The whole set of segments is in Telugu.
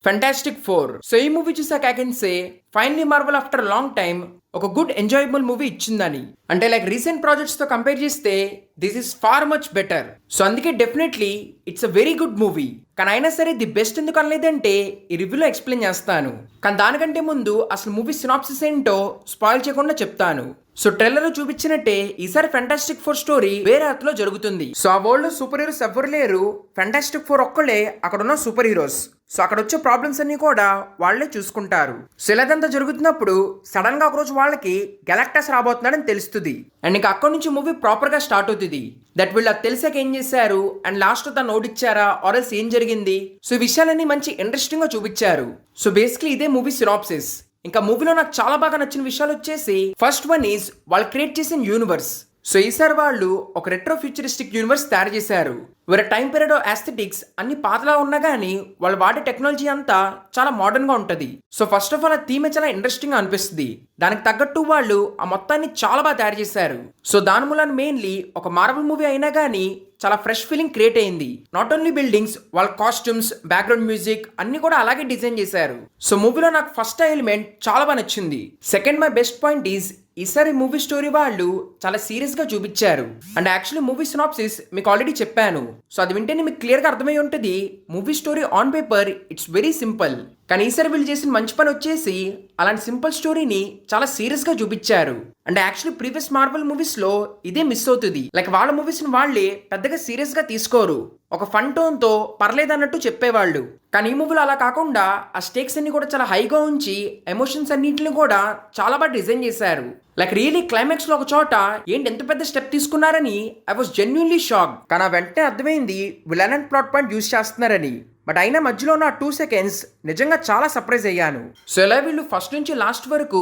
Fantastic Four. సో ఈ మూవీ చూసాక I can say finally Marvel after long time ఒక గుడ్ ఎంజాయబుల్ మూవీ ఇచ్చిందని. అంటే లైక్ రీసెంట్ ప్రాజెక్ట్స్ తో కంపేర్ చేస్తే this is far much better. So అందుకే definitely it's a very good movie. కానీ అయినా సరే ది బెస్ట్ ఎందుకు అనలేదంటే ఈ రివ్యూలో ఎక్స్ప్లెయిన్ చేస్తాను. కానీ దానికంటే ముందు అసలు మూవీ సినాప్సిస్ ఏంటో స్పాయిల్ చేయకుండా చెప్తాను. సో ట్రైలర్ లో చూపించినట్టే ఈసారి ఫెంటాస్టిక్ ఫోర్ స్టోరీ వేరే అర్థంలో జరుగుతుంది. సో ఆ వరల్డ్ లో సూపర్ హీరోస్ ఎవ్వరు లేరు, ఫెంటాస్టిక్ ఫోర్ ఒక్కళ్ళే అక్కడ ఉన్న సూపర్ హీరోస్. సో అక్కడ వచ్చే ప్రాబ్లమ్స్ అన్ని కూడా వాళ్ళే చూసుకుంటారు. సో ఇలాదంతా జరుగుతున్నప్పుడు సడన్ గా ఒకరోజు వాళ్ళకి గెలాక్టస్ రాబోతున్నాడని తెలుస్తుంది. అండ్ ఇంకా అక్కడ నుంచి మూవీ ప్రాపర్ గా స్టార్ట్ అవుతుంది. దట్ వీళ్ళు అది తెలిసాక ఏం చేశారు అండ్ లాస్ట్ తను ఓడిచ్చారా ఆర్ఎల్స్ ఏం జరిగింది. సో ఈ విషయాలన్నీ మంచి ఇంట్రెస్టింగ్ గా చూపించారు. సో బేసిక్లీ ఇదే మూవీ సినాప్సిస్. ఇంకా మూవీలో నాకు చాలా బాగా నచ్చిన విషయాలు వచ్చేసి ఫస్ట్ వన్ ఈజ్ వాళ్ళు క్రియేట్ చేసిన యూనివర్స్. సో ఈసారి వాళ్ళు ఒక రెట్రో ఫ్యూచరిస్టిక్ యూనివర్స్ తయారు చేశారు. వేరే టైం పీరియడ్ ఆస్థెటిక్స్ అన్ని పాతలా ఉన్నా కానీ వాళ్ళు వాడే టెక్నాలజీ అంతా చాలా మోడర్న్ గా ఉంటది. సో ఫస్ట్ ఆఫ్ ఆల్ ఆ థీమ్ చాలా ఇంట్రెస్టింగ్ గా అనిపిస్తుంది. దానికి తగ్గట్టు వాళ్ళు ఆ మొత్తాన్ని చాలా బాగా తయారు చేశారు. సో దాని మూలాన మెయిన్లీ ఒక మార్వెల్ మూవీ అయినా కానీ చాలా ఫ్రెష్ ఫీలింగ్ క్రియేట్ అయింది. నాట్ ఓన్లీ బిల్డింగ్స్, వాళ్ళ కాస్ట్యూమ్స్, బ్యాక్గ్రౌండ్ మ్యూజిక్ అన్ని కూడా అలాగే డిజైన్ చేశారు. సో మూవీలో నాకు ఫస్ట్ ఎలిమెంట్ చాలా బాగా నచ్చింది. Second my best point is ఈసారి మూవీ స్టోరీ వాళ్ళు చాలా సీరియస్ గా చూపించారు. అండ్ యాక్చువల్లీ మూవీ సినాప్సిస్ మీకు ఆల్రెడీ చెప్పాను. సో అది వింటేనే మీకు క్లియర్ గా అర్థమై ఉంటుంది. Movie story on paper it's very simple. కానీ ఈసారి వీళ్ళు చేసిన మంచి పని వచ్చేసి అలాంటి సింపుల్ స్టోరీని చాలా సీరియస్ గా చూపించారు. And actually previous Marvel movies లో ఇదే మిస్ అవుతుంది. లైక్ వాళ్ళ మూవీస్ ని వాళ్ళే పెద్దగా సీరియస్ గా తీసుకోరు, ఒక ఫన్ టోన్ తో పర్లేదన్నట్టు చెప్పేవాళ్ళు. కానీ ఈ మూవీలో అలా కాకుండా ఆ స్టేక్స్ అన్ని కూడా చాలా హైగా ఉంచి ఎమోషన్స్ అన్నింటిని కూడా చాలా బాగా డిజైన్ చేశారు. లైక్ రియలీ క్లైమాక్స్ లో ఒక చోట ఏంటి ఎంత పెద్ద స్టెప్ తీసుకున్నారని ఐ వాస్ జెన్యూన్లీ షాక్. కానీ ఆ వెంటనే అర్థమైంది విలన్ ప్లాట్ పాయింట్ యూజ్ చేస్తున్నారని. బట్ అయినా మధ్యలో ఉన్న 2 seconds నిజంగా చాలా సర్ప్రైజ్ అయ్యాను. సో ఇలా వీళ్ళు ఫస్ట్ నుంచి లాస్ట్ వరకు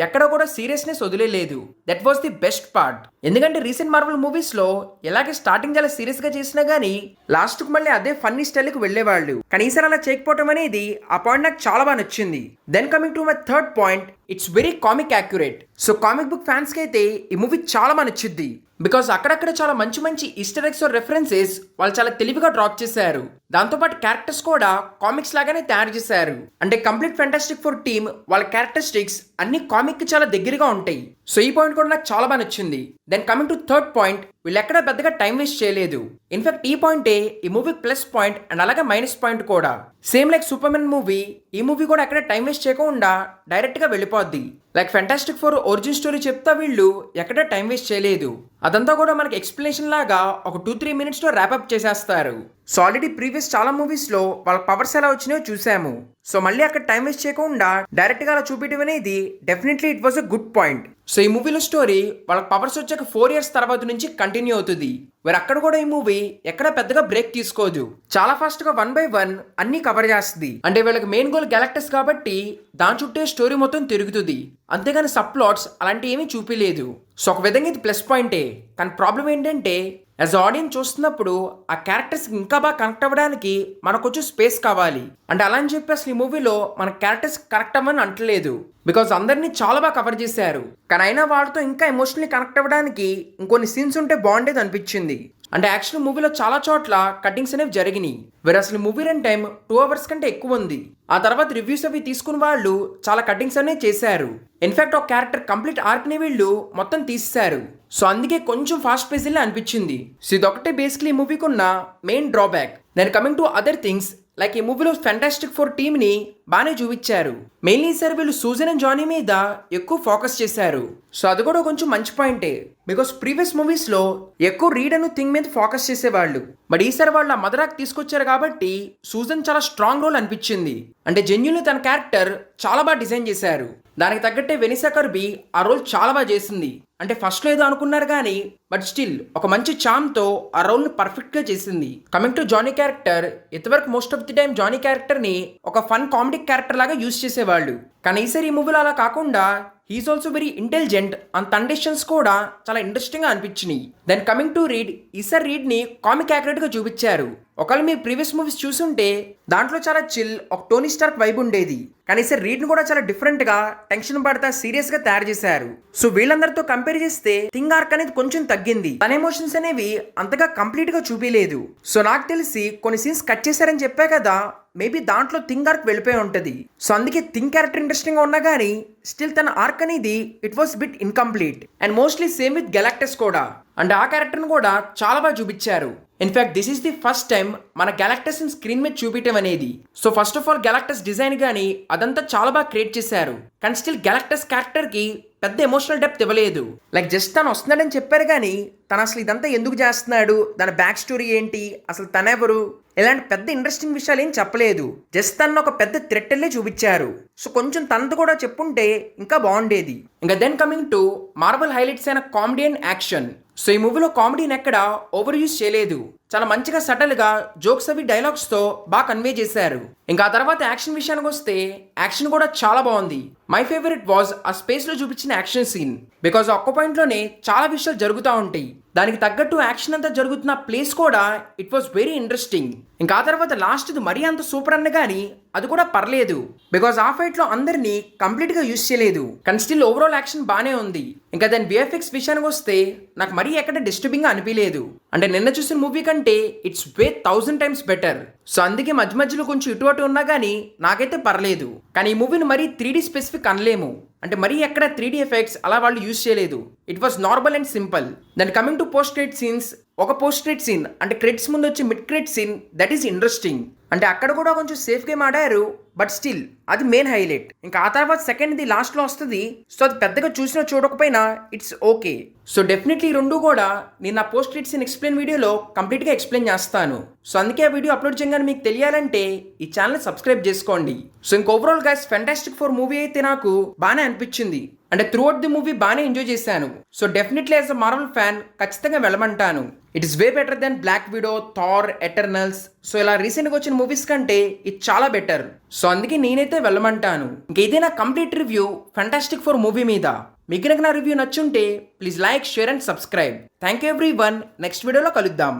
ఎక్కడ కూడా సీరియస్నెస్ వదిలేదు. That was the best part. ఎందుకంటే రీసెంట్ మార్వెల్ మూవీస్ లో ఎలాగే స్టార్టింగ్ చాలా సీరియస్ గా చేసినా గానీ లాస్ట్ కు మళ్ళీ అదే ఫన్నీ స్టైల్ కు వెళ్లేవాళ్ళు. కానీ ఈసారి అలా చేయకపోవటం అనేది ఆ పాయింట్ నాకు చాలా బాగా నచ్చింది. Then coming to my third point, it's very comic accurate. So comic book fans కి అయితే ఈ మూవీ చాలా బాగా నచ్చుద్ది. బికాస్ అక్కడక్కడ చాలా మంచి మంచి ఈస్టర్ ఎగ్స్ రెఫరెన్సెస్ వాళ్ళు చాలా తెలివిగా డ్రాప్ చేశారు. దాంతోపాటు క్యారెక్టర్స్ కూడా కామిక్స్ లాగానే తయారు చేశారు. అంటే కంప్లీట్ ఫెంటాస్టిక్ ఫోర్ టీమ్ వాళ్ళ క్యారెక్టరిస్టిక్స్ అన్ని కామిక్ కి చాలా దగ్గరగా ఉంటాయి. సో ఈ పాయింట్ కూడా నాకు చాలా బాగా నచ్చింది. Then coming to third point, వీళ్ళు ఎక్కడ పెద్దగా టైం వేస్ట్ చేయలేదు. ఇన్ఫాక్ట్ ఈ పాయింటే ఈ మూవీ ప్లస్ పాయింట్ అండ్ అలాగే మైనస్ పాయింట్ కూడా. సేమ్ లైక్ సూపర్మెన్ మూవీ, ఈ మూవీ కూడా ఎక్కడ టైం వేస్ట్ చేయకుండా డైరెక్ట్ గా వెళ్ళిపోద్ది. Like fantastic four origin story చెప్తా వీళ్ళు ఎక్కడ టైం వేస్ట్ చేయలేదు. అదంతా కూడా మనకి ఎక్స్ప్లెనేషన్ లాగా ఒక 2-3 minutes లో ర్యాప్అప్ చేసేస్తారు. సో ఆల్రెడీ ప్రీవియస్ చాలా మూవీస్ లో వాళ్ళ పవర్స్ ఎలా వచ్చినాయో చూసాము. సో మళ్ళీ అక్కడ టైం వేస్ట్ చేయకుండా డైరెక్ట్ గా అలా చూపించడం అనేది definitely it was a good point. So ఈ మూవీలో స్టోరీ వాళ్ళ పవర్స్ వచ్చాక 4 years తర్వాత నుంచి కంటిన్యూ అవుతుంది. మరి అక్కడ కూడా ఈ మూవీ ఎక్కడ పెద్దగా బ్రేక్ తీసుకోదు. చాలా ఫాస్ట్ గా 1 by 1 అన్ని కవర్ చేస్తుంది. అంటే వీళ్ళకి మెయిన్ గోల్ గెలాక్టస్ కాబట్టి దాని చుట్టే స్టోరీ మొత్తం తిరుగుతుంది. అంతేగాని సబ్ ప్లాట్స్ అలాంటి ఏమీ చూపిలేదు. సో ఒక విధంగా ఇది ప్లస్ పాయింటే. కానీ ప్రాబ్లం ఏంటంటే యాజ్ ఆడియన్స్ చూస్తున్నప్పుడు ఆ క్యారెక్టర్స్ ఇంకా బాగా కనెక్ట్ అవ్వడానికి మనకు కొంచెం స్పేస్ కావాలి. అంటే అలా అని చెప్పి అసలు ఈ మూవీలో మన క్యారెక్టర్స్ కనెక్ట్ అవ్వని అంటలేదు. బికాజ్ అందరినీ చాలా బాగా కవర్ చేశారు. కానీ అయినా వాళ్ళతో ఇంకా ఎమోషనల్లీ కనెక్ట్ అవ్వడానికి ఇంకొన్ని సీన్స్ ఉంటే బాగుండేది అనిపించింది. అంటే యాక్చువల్ మూవీలో చాలా చోట్ల కటింగ్స్ అనేవి జరిగినాయి. వేరే అసలు మూవీ రన్ టైం 2 hours కంటే ఎక్కువ ఉంది. ఆ తర్వాత రివ్యూస్ అవి తీసుకున్న వాళ్ళు చాలా కటింగ్స్ అనేవి చేశారు. ఇన్ఫాక్ట్ ఒక క్యారెక్టర్ కంప్లీట్ ఆర్క్ ని వీళ్ళు మొత్తం తీసేశారు. సో అందుకే కొంచెం ఫాస్ట్ పేస్ అనిపించింది. సో ఇదొకటే బేసిక్లీ ఈ మూవీకి ఉన్న main drawback. Then coming to other things, like ఈ మూవీలో ఫెంటాస్టిక్ ఫోర్ టీమ్ ని బాగానే చూపించారు. మెయిన్లీ ఈసారి వీళ్ళు సూజన్ అండ్ జానీ మీద ఎక్కువ ఫోకస్ చేశారు. సో అది కూడా కొంచెం మంచి పాయింటే. బికాస్ ప్రీవియస్ మూవీస్ లో ఎక్కువ రీడ్ అనే థింగ్ మీద ఫోకస్ చేసేవాళ్ళు. బట్ ఈసారి వాళ్ళు ఆ మదరాక్ తీసుకొచ్చారు కాబట్టి సూజన్ చాలా స్ట్రాంగ్ రోల్ అనిపించింది. అంటే జెన్యున్లీ తన క్యారెక్టర్ చాలా బాగా డిజైన్ చేశారు. దానికి తగ్గట్టే వెనిసా కర్బీ ఆ రోల్ చాలా బాగా చేసింది. అంటే ఫస్ట్ లో ఏదో అనుకున్నారు కానీ బట్ స్టిల్ ఒక మంచి చామ్ తో ఆ రోల్ ని పర్ఫెక్ట్ గా చేసింది. కమింగ్ టు జానీ క్యారెక్టర్, ఇంతవరకు most of the time Johnny character ని ఒక ఫన్ కామెడీ క్యారెక్టర్ లాగా యూజ్ చేసేవాళ్ళు. కానీ ఈసారి ఈ మూవీలో అలా కాకుండా he's also very intelligent and తన డెసిషన్స్ కూడా చాలా ఇంట్రెస్టింగ్ గా అనిపించినాయి. దెన్ కమింగ్ టు రీడ్, ఈసారి రీడ్ ని కామిక్ యాక్యురేట్ గా చూపించారు. ఒకవేళ మీరు ప్రీవియస్ మూవీస్ చూసుంటే దాంట్లో చాలా చిల్ ఒక టోనీ స్టార్క్ వైబ్ ఉండేది. కానీ సార్ రీడ్ని కూడా చాలా డిఫరెంట్ గా టెన్షన్ పడతా సీరియస్ గా తయారు చేశారు. సో వీళ్ళందరితో కంపేర్ చేస్తే థింగ్ ఆర్క్ అనేది కొంచెం తగ్గింది. తన ఎమోషన్స్ అనేవి అంతగా కంప్లీట్ గా చూపించలేదు. సో నాకు తెలిసి కొన్ని సీన్స్ కట్ చేశారని చెప్పా కదా, మేబీ దాంట్లో థింగ్ ఆర్క్ వెళ్ళిపోయి ఉంటుంది. సో అందుకే థింగ్ క్యారెక్టర్ ఇంట్రెస్టింగ్ గా ఉన్నా కానీ స్టిల్ తన ఆర్క్ అనేది it was bit incomplete. And mostly same with Galactus కూడా. అండ్ ఆ క్యారెక్టర్ని కూడా చాలా బాగా చూపించారు. In fact this is the first time మన గెలాక్టస్ స్క్రీన్ మీద చూపించడం అనేది. So first of all Galactus design కానీ అదంతా చాలా బాగా క్రియేట్ చేశారు. కానీ స్టిల్ గెలాక్టస్ క్యారెక్టర్ కి పెద్ద ఎమోషనల్ డెప్త్ ఇవ్వలేదు. లైక్ జస్ట్ తను వస్తున్నాడని చెప్పారు కానీ తను అసలు ఇదంతా ఎందుకు చేస్తున్నాడు, దాని బ్యాక్ స్టోరీ ఏంటి, అసలు తనెవరు, ఇలాంటి పెద్ద ఇంట్రెస్టింగ్ విషయాలు ఏం చెప్పలేదు. జస్ట్ తను ఒక పెద్ద థ్రెట్టెల్లే చూపించారు. సో కొంచెం తనతో కూడా చెప్పుంటే ఇంకా బాగుండేది. ఇంకా then coming to Marvel highlights అయిన కామెడీ అండ్ యాక్షన్. సో ఈ మూవీలో కామెడీని ఎక్కడ ఓవర్ యూజ్ చేయలేదు. చాలా మంచిగా సటల్ గా జోక్స్ అవి డైలాగ్స్ తో బాగా కన్వే చేశారు. ఇంకా ఆ తర్వాత యాక్షన్ విషయానికి వస్తే యాక్షన్ కూడా చాలా బాగుంది. మై ఫేవరెట్ వాజ్ ఆ స్పేస్ లో చూపించిన యాక్షన్ సీన్. బికాజ్ ఒక్క పాయింట్ లోనే చాలా విషయాలు జరుగుతూ ఉంటాయి. దానికి తగ్గట్టు యాక్షన్ అంతా జరుగుతున్న ప్లేస్ కూడా ఇట్ వాస్ వెరీ ఇంట్రెస్టింగ్. ఇంకా ఆ తర్వాత లాస్ట్ ఇది మరీ అంత సూపర్ అన్న కానీ అది కూడా పర్లేదు. బికాజ్ ఆ ఫైట్ లో అందరినీ కంప్లీట్ గా యూజ్ చేయలేదు. కానీ స్టిల్ ఓవరాల్ యాక్షన్ బానే ఉంది. ఇంకా దాని విఎఫ్ఎక్స్ విషయానికి వస్తే నాకు మరీ ఎక్కడ డిస్టర్బింగ్ గా అనిపించలేదు. అంటే నిన్న చూసిన మూవీ కంటే it's way 1000 times better. So అందుకే మధ్య మధ్యలో కొంచెం ఇటు అటు ఉన్నా కానీ నాకైతే పర్లేదు. కానీ ఈ మూవీని మరీ 3D స్పెసిఫిక్ అనలేము. అంటే మరీ ఎక్కడ 3D ఎఫెక్ట్స్ అలా వాళ్ళు యూజ్ చేయలేదు. It was normal and simple. దాని coming to post credit scenes, ఒక పోస్ట్ క్రెడిట్ సీన్ అంటే క్రెడిట్స్ ముందు వచ్చి mid credit scene that is interesting. అంటే అక్కడ కూడా కొంచెం సేఫ్ గేమ్ ఆడారు. బట్ స్టిల్ అది మెయిన్ హైలైట్. ఇంకా ఆ తర్వాత సెకండ్ ది లాస్ట్ లో వస్తుంది. సో అది పెద్దగా చూసినా చూడకపోయినా ఇట్స్ ఓకే. సో డెఫినెట్లీ రెండు కూడా నేను నా పోస్ట్ క్రెడిట్ సీన్ ఎక్స్ప్లెయిన్ వీడియోలో కంప్లీట్ గా ఎక్స్ప్లెయిన్ చేస్తాను. సో అందుకే ఆ వీడియో అప్లోడ్ చేయగానే మీకు తెలియాలంటే ఈ ఛానల్ సబ్స్క్రైబ్ చేసుకోండి. సో ఇంక overall guys Fantastic Four movie అయితే నాకు బాగానే అనిపించింది. అంటే త్రూ అవుట్ ది మూవీ బాగానే ఎంజాయ్ చేశాను. So definitely as a Marvel fan ఖచ్చితంగా వెళ్ళమంటాను. It is way better than Black Widow, Thor, Eternals. So ఇలా రీసెంట్గా వచ్చిన మూవీస్ కంటే ఇది చాలా బెటర్. సో అందుకే నేనైతే వెళ్ళమంటాను. ఇంకా ఇదే నా complete review Fantastic Four movie మీద. మీకు కనుక నా రివ్యూ నచ్చుంటే please like, share and subscribe. Thank you everyone. Next వీడియోలో కలుద్దాం.